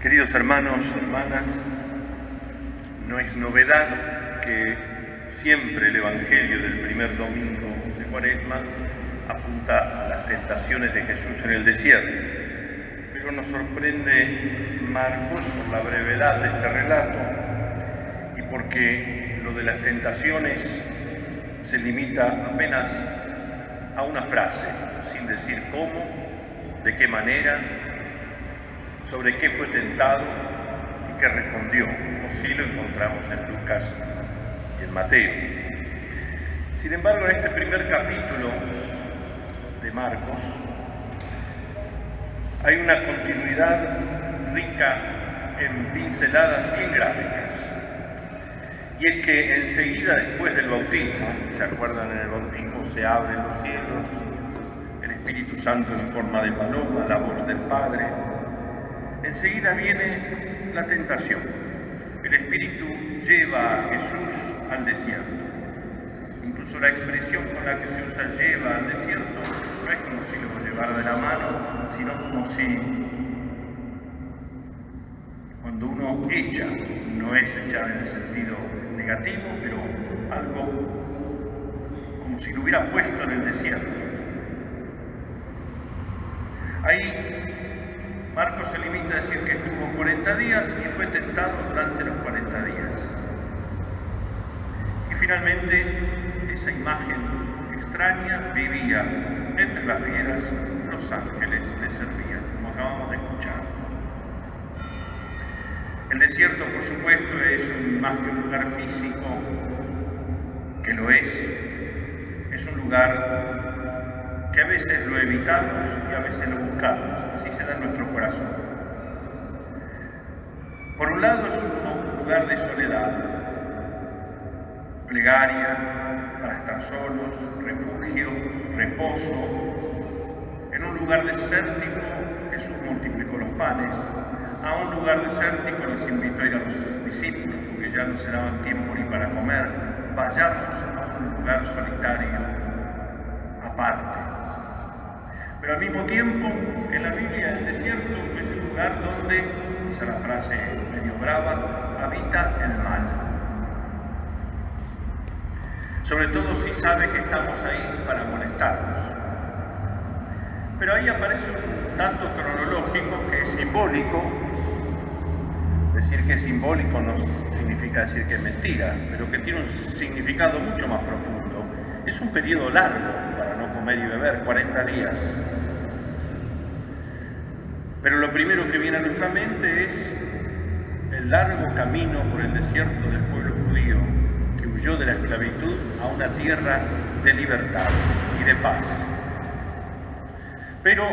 Queridos hermanos, hermanas, no es novedad que siempre el Evangelio del primer domingo de Cuaresma apunta a las tentaciones de Jesús en el desierto, pero nos sorprende Marcos por la brevedad de este relato y porque lo de las tentaciones se limita apenas a una frase, sin decir cómo, de qué manera, sobre qué fue tentado y qué respondió. O sí lo encontramos en Lucas y en Mateo. Sin embargo, en este primer capítulo de Marcos hay una continuidad rica en pinceladas bien gráficas. Y es que enseguida después del bautismo, ¿se acuerdan? En el bautismo se abren los cielos, el Espíritu Santo en forma de paloma, la voz del Padre. Enseguida viene la tentación. El Espíritu lleva a Jesús al desierto. Incluso la expresión con la que se usa lleva al desierto no es como si lo llevara de la mano, sino como si cuando uno echa, no es echar en el sentido negativo, pero algo como si lo hubiera puesto en el desierto. Ahí Marcos se limita a decir que estuvo 40 días y fue tentado durante los 40 días. Y finalmente, esa imagen extraña vivía entre las fieras, los ángeles le servían, como acabamos de escuchar. El desierto, por supuesto, es más que un lugar físico, que lo es un lugar que a veces lo evitamos y a veces lo buscamos, así se da en nuestro corazón. Por un lado es un lugar de soledad, plegaria, para estar solos, refugio, reposo. En un lugar desértico Jesús multiplicó los panes, a un lugar desértico les invitó a ir a los discípulos, porque ya no se daban tiempo ni para comer. Vayamos a un lugar solitario, aparte. Pero al mismo tiempo, en la Biblia, el desierto es el lugar donde, quizá la frase medio brava, habita el mal. Sobre todo si sabe que estamos ahí para molestarnos. Pero ahí aparece un dato cronológico que es simbólico. Decir que es simbólico no significa decir que es mentira, pero que tiene un significado mucho más profundo. Es un periodo largo para no comer y beber, 40 días. Pero lo primero que viene a nuestra mente es el largo camino por el desierto del pueblo judío que huyó de la esclavitud a una tierra de libertad y de paz. Pero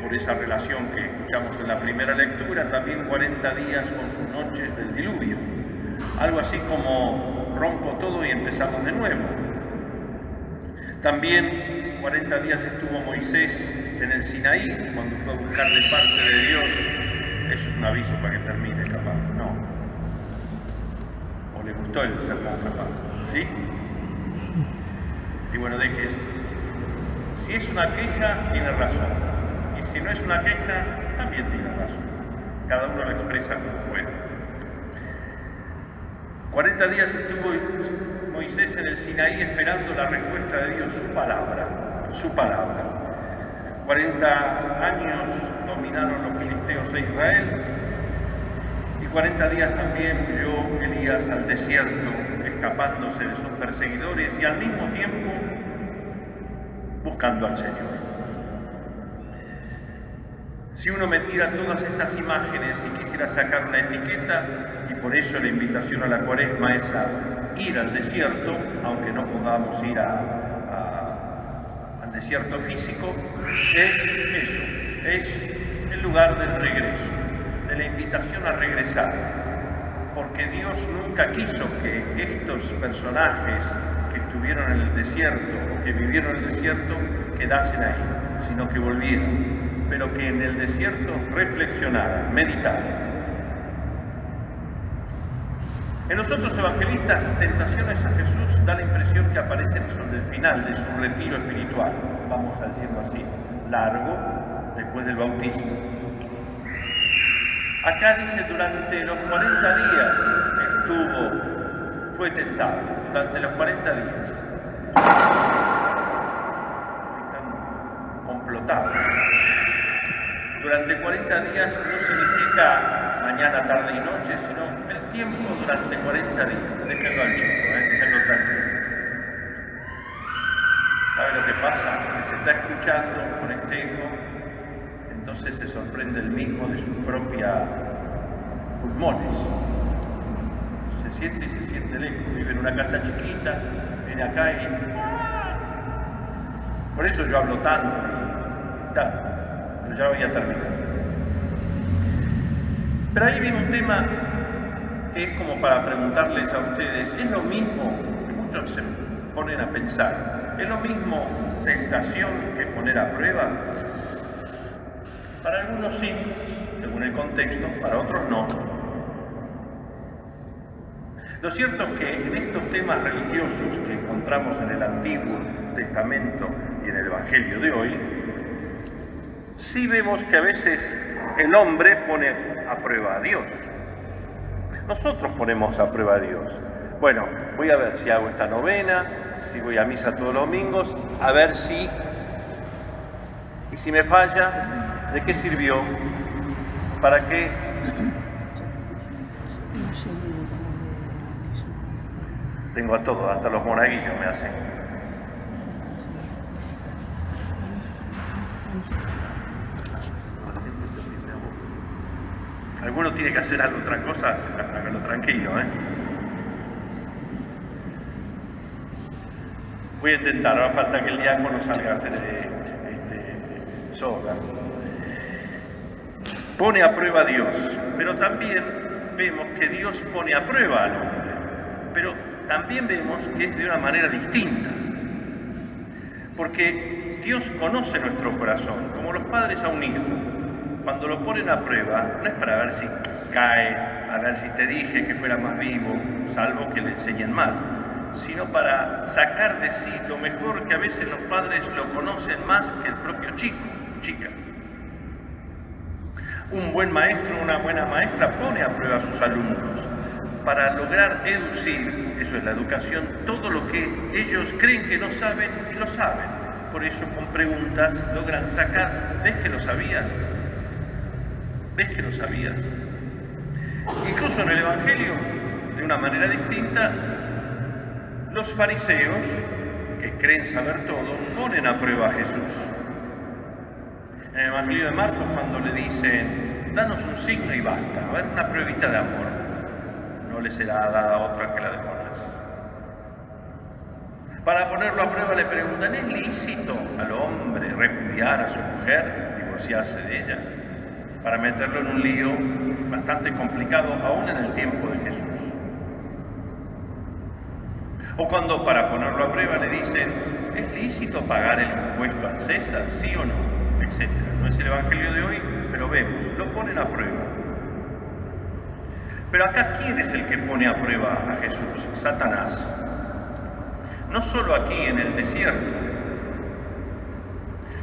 por esa relación que escuchamos en la primera lectura, también 40 días con sus noches del diluvio. Algo así como rompo todo y empezamos de nuevo. También 40 días estuvo Moisés en el Sinaí, cuando fue a buscar de parte de Dios. Eso es un aviso para que termine, capaz. No. O le gustó el sermón, capaz. ¿Sí? Y bueno, dejes. Si es una queja, tiene razón. Y si no es una queja, también tiene razón. Cada uno lo expresa como puede. 40 días estuvo Moisés en el Sinaí esperando la respuesta de Dios, su palabra, su palabra. 40 años dominaron los filisteos a Israel y 40 días también huyó Elías al desierto, escapándose de sus perseguidores y al mismo tiempo buscando al Señor. Si uno metiera todas estas imágenes y quisiera sacar una etiqueta, y por eso la invitación a la Cuaresma es a ir al desierto, aunque no podamos ir al desierto físico, es eso, es el lugar del regreso, de la invitación a regresar, porque Dios nunca quiso que estos personajes que estuvieron en el desierto o que vivieron en el desierto quedasen ahí, sino que volvieran, pero que en el desierto reflexionaran, meditaran. En los otros evangelistas, las tentaciones a Jesús da la impresión que aparecen sobre el final de su retiro espiritual, vamos a decirlo así, largo, después del bautismo. Acá dice, durante los 40 días fue tentado, durante los 40 días. Están complotados. Durante 40 días no significa mañana, tarde y noche, sino el tiempo durante 40 días. Déjenlo al chico, déjenlo tranquilo. ¿Sabe lo que pasa? Que se está escuchando con este eco, entonces se sorprende él mismo de sus propios pulmones. Se siente y se siente el eco. Vive en una casa chiquita, viene acá y... Por eso yo hablo tanto y tal, pero ya voy a terminar. Pero ahí viene un tema que es como para preguntarles a ustedes, ¿es lo mismo? Que muchos se ponen a pensar, ¿es lo mismo tentación que poner a prueba? Para algunos sí, según el contexto, para otros no. Lo cierto es que en estos temas religiosos que encontramos en el Antiguo Testamento y en el Evangelio de hoy, sí vemos que a veces el hombre pone a prueba a Dios. Nosotros ponemos a prueba a Dios. Bueno, voy a ver si hago esta novena, si voy a misa todos los domingos, a ver si... Y si me falla, ¿de qué sirvió? ¿Para qué? Tengo a todos, hasta los monaguillos me hacen. Alguno tiene que hacer otra cosa, hágalo tranquilo, Voy a intentar, ahora falta que el diácono salga a hacer soga. Pone a prueba a Dios, pero también vemos que Dios pone a prueba al hombre, pero también vemos que es de una manera distinta, porque Dios conoce nuestro corazón, como los padres a un hijo. Cuando lo ponen a prueba, no es para ver si cae, a ver si te dije que fuera más vivo, salvo que le enseñen mal, sino para sacar de sí lo mejor, que a veces los padres lo conocen más que el propio chica. Un buen maestro, una buena maestra pone a prueba a sus alumnos para lograr educir, eso es la educación, todo lo que ellos creen que no saben y lo saben. Por eso con preguntas logran sacar, ¿ves que lo sabías? ¿Ves que lo sabías? Incluso en el Evangelio, de una manera distinta, los fariseos, que creen saber todo, ponen a prueba a Jesús. En el Evangelio de Marcos, cuando le dicen, danos un signo y basta, a ver, una pruebita de amor, no le será dada otra que la de Jonás. Para ponerlo a prueba le preguntan, ¿es lícito al hombre repudiar a su mujer, divorciarse de ella? Para meterlo en un lío bastante complicado aún en el tiempo de Jesús. O cuando para ponerlo a prueba le dicen, ¿es lícito pagar el impuesto al César? ¿Sí o no? Etcétera. No es el Evangelio de hoy, pero vemos, lo ponen a prueba. Pero acá, ¿quién es el que pone a prueba a Jesús? Satanás. No solo aquí en el desierto,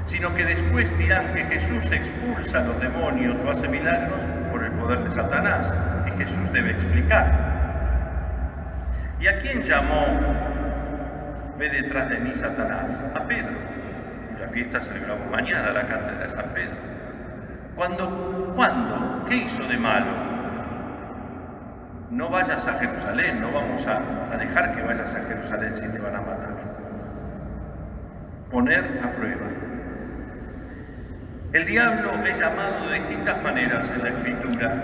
sino que después dirán que Jesús expulsa a los demonios o hace milagros por el poder de Satanás, y Jesús debe explicar. ¿Y a quién llamó, ve detrás de mí, Satanás? A Pedro, cuya fiesta celebramos mañana, la cátedra de San Pedro. ¿Cuándo? ¿Qué hizo de malo? No vayas a Jerusalén, no vamos a dejar que vayas a Jerusalén si te van a matar. Poner a prueba. El diablo es llamado de distintas maneras en la Escritura.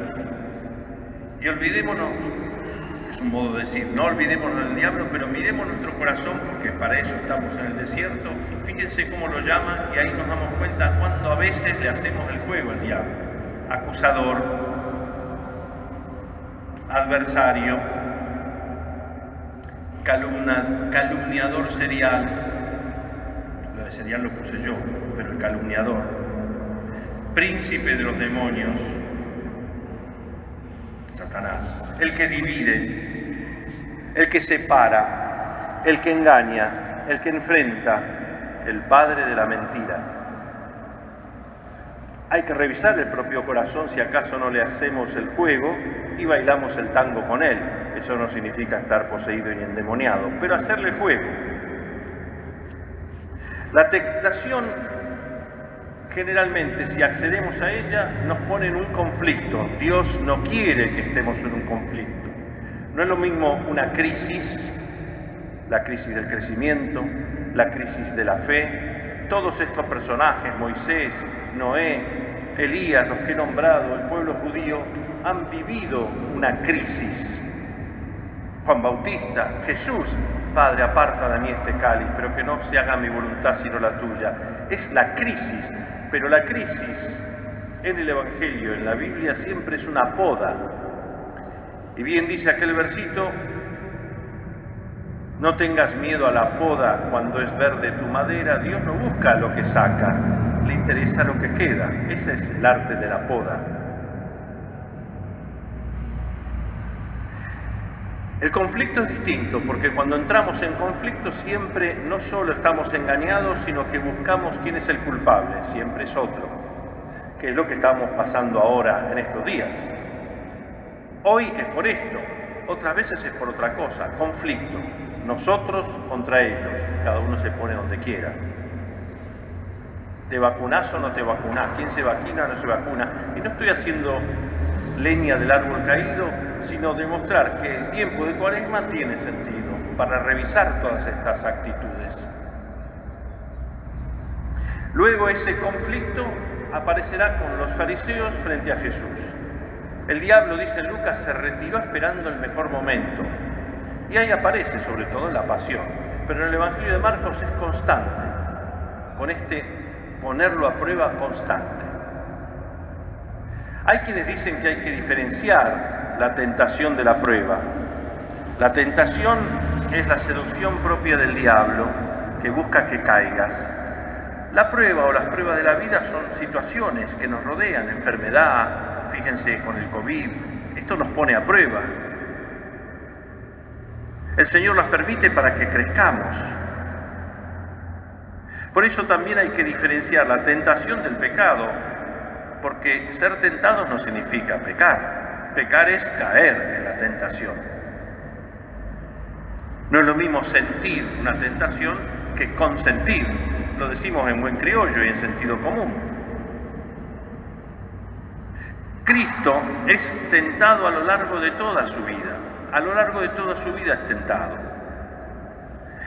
Y olvidémonos, es un modo de decir, no olvidémonos del diablo, pero miremos nuestro corazón, porque para eso estamos en el desierto. Fíjense cómo lo llama y ahí nos damos cuenta cuando a veces le hacemos el juego al diablo. Acusador, adversario, calumniador serial. Lo de serial lo puse yo, pero el calumniador. Príncipe de los demonios, Satanás, el que divide, el que separa, el que engaña, el que enfrenta, el padre de la mentira. Hay que revisar el propio corazón si acaso no le hacemos el juego y bailamos el tango con él. Eso no significa estar poseído y endemoniado, pero hacerle el juego. La tentación, generalmente, si accedemos a ella, nos pone en un conflicto. Dios no quiere que estemos en un conflicto. No es lo mismo una crisis, la crisis del crecimiento, la crisis de la fe. Todos estos personajes, Moisés, Noé, Elías, los que he nombrado, el pueblo judío, han vivido una crisis. Juan Bautista, Jesús, Padre, aparta de mí este cáliz, pero que no se haga mi voluntad sino la tuya. Es la crisis, pero la crisis en el Evangelio, en la Biblia, siempre es una poda. Y bien dice aquel versito: no tengas miedo a la poda cuando es verde tu madera. Dios no busca lo que saca, le interesa lo que queda. Ese es el arte de la poda. El conflicto es distinto, porque cuando entramos en conflicto siempre no solo estamos engañados, sino que buscamos quién es el culpable, siempre es otro, que es lo que estamos pasando ahora en estos días. Hoy es por esto, otras veces es por otra cosa, conflicto. Nosotros contra ellos, cada uno se pone donde quiera. ¿Te vacunás o no te vacunás? ¿Quién se vacuna o no se vacuna? Y no estoy haciendo leña del árbol caído, sino demostrar que el tiempo de Cuaresma tiene sentido para revisar todas estas actitudes. Luego ese conflicto aparecerá con los fariseos frente a Jesús. El diablo, dice Lucas, se retiró esperando el mejor momento. Y ahí aparece, sobre todo en la pasión. Pero en el Evangelio de Marcos es constante, con este ponerlo a prueba constante. Hay quienes dicen que hay que diferenciar la tentación de la prueba. La tentación es la seducción propia del diablo, que busca que caigas. La prueba o las pruebas de la vida son situaciones que nos rodean, enfermedad, fíjense con el COVID, esto nos pone a prueba. El Señor las permite para que crezcamos. Por eso también hay que diferenciar la tentación del pecado, porque ser tentados no significa pecar. Pecar es caer en la tentación. No es lo mismo sentir una tentación que consentir. Lo decimos en buen criollo y en sentido común. Cristo es tentado a lo largo de toda su vida. A lo largo de toda su vida es tentado.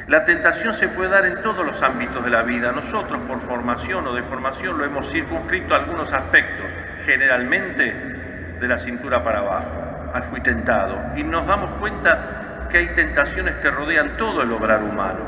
La tentación se puede dar en todos los ámbitos de la vida. Nosotros, por formación o deformación, lo hemos circunscrito a algunos aspectos, generalmente de la cintura para abajo. Fui tentado. Y nos damos cuenta que hay tentaciones que rodean todo el obrar humano.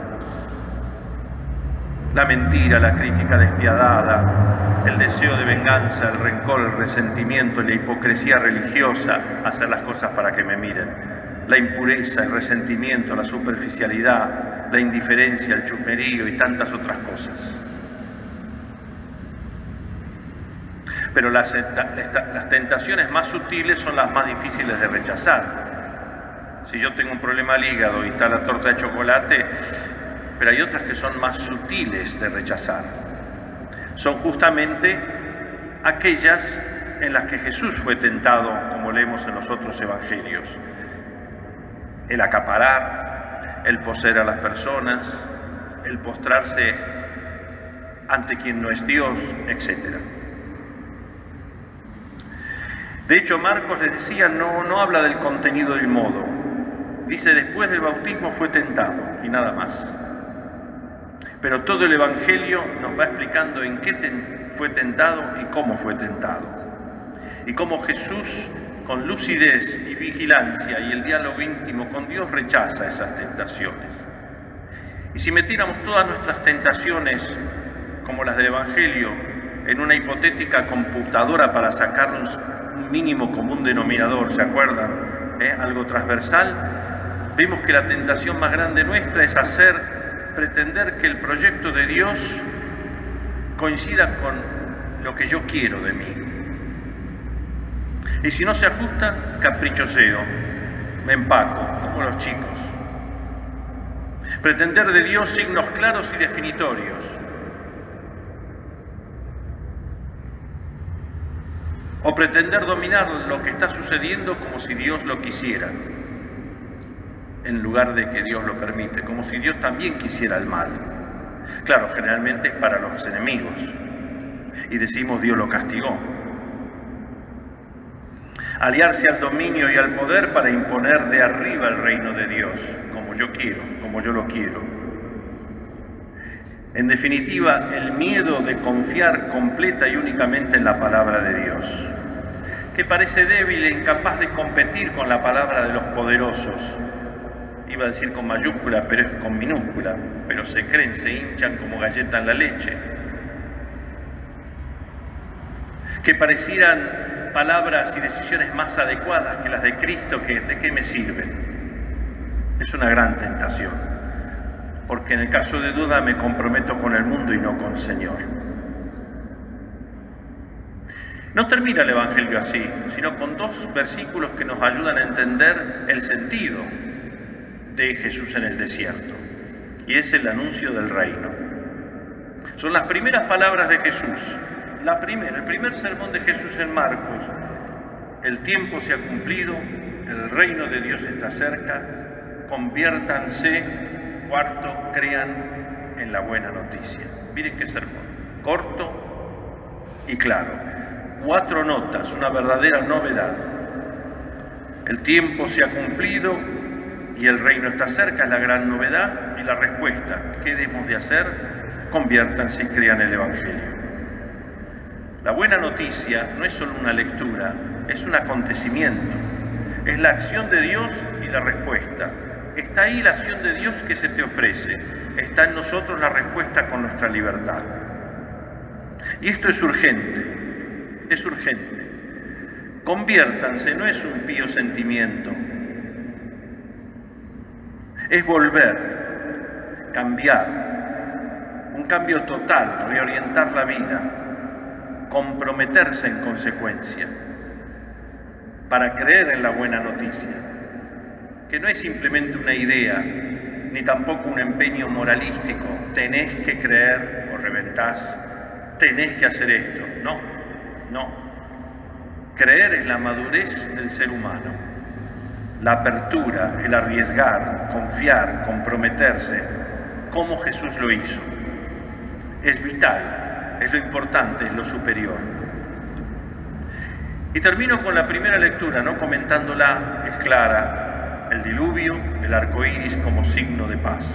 La mentira, la crítica despiadada, el deseo de venganza, el rencor, el resentimiento, la hipocresía religiosa, hacer las cosas para que me miren. La impureza, el resentimiento, la superficialidad, la indiferencia, el chusmerío y tantas otras cosas. Pero las tentaciones más sutiles son las más difíciles de rechazar. Si yo tengo un problema al hígado y está la torta de chocolate, pero hay otras que son más sutiles de rechazar. Son justamente aquellas en las que Jesús fue tentado, como leemos en los otros evangelios. El acaparar, el poseer a las personas, el postrarse ante quien no es Dios, etc. De hecho, Marcos les decía, no habla del contenido del modo. Dice, después del bautismo fue tentado y nada más. Pero todo el Evangelio nos va explicando en qué fue tentado y cómo fue tentado. Y cómo Jesús, con lucidez y vigilancia y el diálogo íntimo con Dios, rechaza esas tentaciones. Y si metiéramos todas nuestras tentaciones, como las del Evangelio, en una hipotética computadora para sacarnos un mínimo común denominador, ¿se acuerdan? Algo transversal, vemos que la tentación más grande nuestra es pretender que el proyecto de Dios coincida con lo que yo quiero de mí. Y si no se ajusta, caprichoseo, me empaco, como los chicos. Pretender de Dios signos claros y definitorios. o pretender dominar lo que está sucediendo como si Dios lo quisiera, en lugar de que Dios lo permite, como si Dios también quisiera el mal. Claro, generalmente es para los enemigos, y decimos Dios lo castigó. Aliarse al dominio y al poder para imponer de arriba el reino de Dios, como yo quiero, como yo lo quiero. En definitiva, el miedo de confiar completa y únicamente en la palabra de Dios, que parece débil e incapaz de competir con la palabra de los poderosos. Iba a decir con mayúscula, pero es con minúscula, pero se creen, se hinchan como galleta en la leche. Que parecieran palabras y decisiones más adecuadas que las de Cristo, que ¿de qué me sirven? Es una gran tentación, porque en el caso de duda me comprometo con el mundo y no con el Señor. No termina el Evangelio así, sino con dos versículos que nos ayudan a entender el sentido de Jesús en el desierto, y es el anuncio del reino. Son las primeras palabras de Jesús. El primer sermón de Jesús en Marcos: el tiempo se ha cumplido, el reino de Dios está cerca, conviértanse, cuarto, crean en la buena noticia. Miren qué sermón, corto y claro, 4 notas, una verdadera novedad. El tiempo se ha cumplido y el reino está cerca, es la gran novedad, y la respuesta, ¿qué debemos de hacer? Conviértanse y crean el Evangelio. La buena noticia no es solo una lectura, es un acontecimiento. Es la acción de Dios y la respuesta. Está ahí la acción de Dios que se te ofrece. Está en nosotros la respuesta con nuestra libertad. Y esto es urgente, es urgente. Conviértanse, no es un pío sentimiento. Es volver, cambiar, un cambio total, reorientar la vida. Comprometerse en consecuencia para creer en la buena noticia, que no es simplemente una idea, ni tampoco un empeño moralístico, tenés que creer o reventás, tenés que hacer esto. No. Creer es la madurez del ser humano, la apertura, el arriesgar, confiar, comprometerse, como Jesús lo hizo. Es vital. Es lo importante, es lo superior. Y termino con la primera lectura, no comentándola, es clara: el diluvio, el arco iris como signo de paz.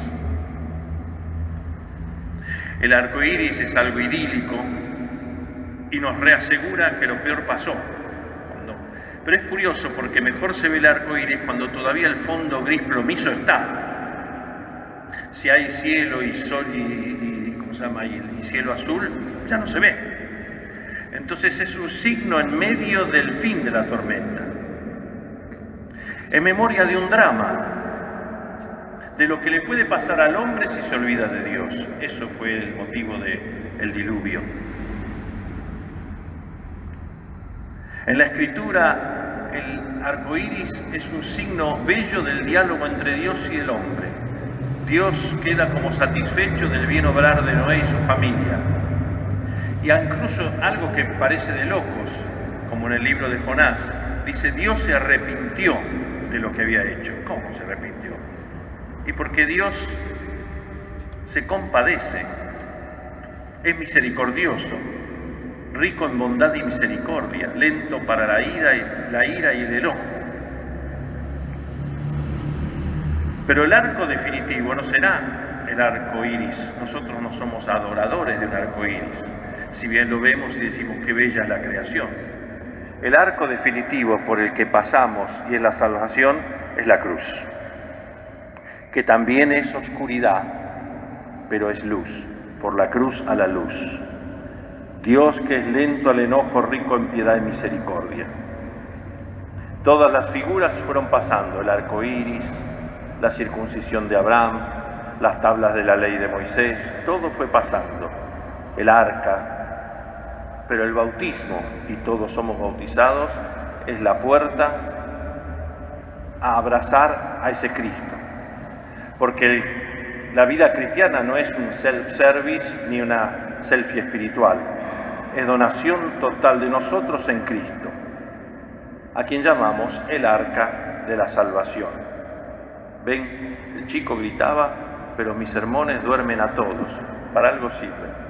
El arco iris es algo idílico y nos reasegura que lo peor pasó. Pero es curioso porque mejor se ve el arco iris cuando todavía el fondo gris plomizo está. Si hay cielo y sol y cielo azul, ya no se ve. Entonces es un signo en medio del fin de la tormenta. En memoria de un drama, de lo que le puede pasar al hombre si se olvida de Dios. Eso fue el motivo del diluvio. En la Escritura, el arco iris es un signo bello del diálogo entre Dios y el hombre. Dios queda como satisfecho del bien obrar de Noé y su familia. Y incluso algo que parece de locos, como en el libro de Jonás, dice: Dios se arrepintió de lo que había hecho. ¿Cómo se arrepintió? Y porque Dios se compadece, es misericordioso, rico en bondad y misericordia, lento para la ira y el enojo. Pero el arco definitivo no será el arco iris. Nosotros no somos adoradores de un arco iris, si bien lo vemos y decimos qué bella es la creación. El arco definitivo por el que pasamos y es la salvación es la cruz, que también es oscuridad, pero es luz, por la cruz a la luz. Dios que es lento al enojo, rico en piedad y misericordia. Todas las figuras fueron pasando: el arco iris, la circuncisión de Abraham, las tablas de la ley de Moisés, todo fue pasando, el arca, pero el bautismo, y todos somos bautizados, es la puerta a abrazar a ese Cristo, porque la vida cristiana no es un self-service ni una selfie espiritual, es donación total de nosotros en Cristo, a quien llamamos el arca de la salvación. Ven, el chico gritaba, pero mis sermones duermen a todos, para algo sirven.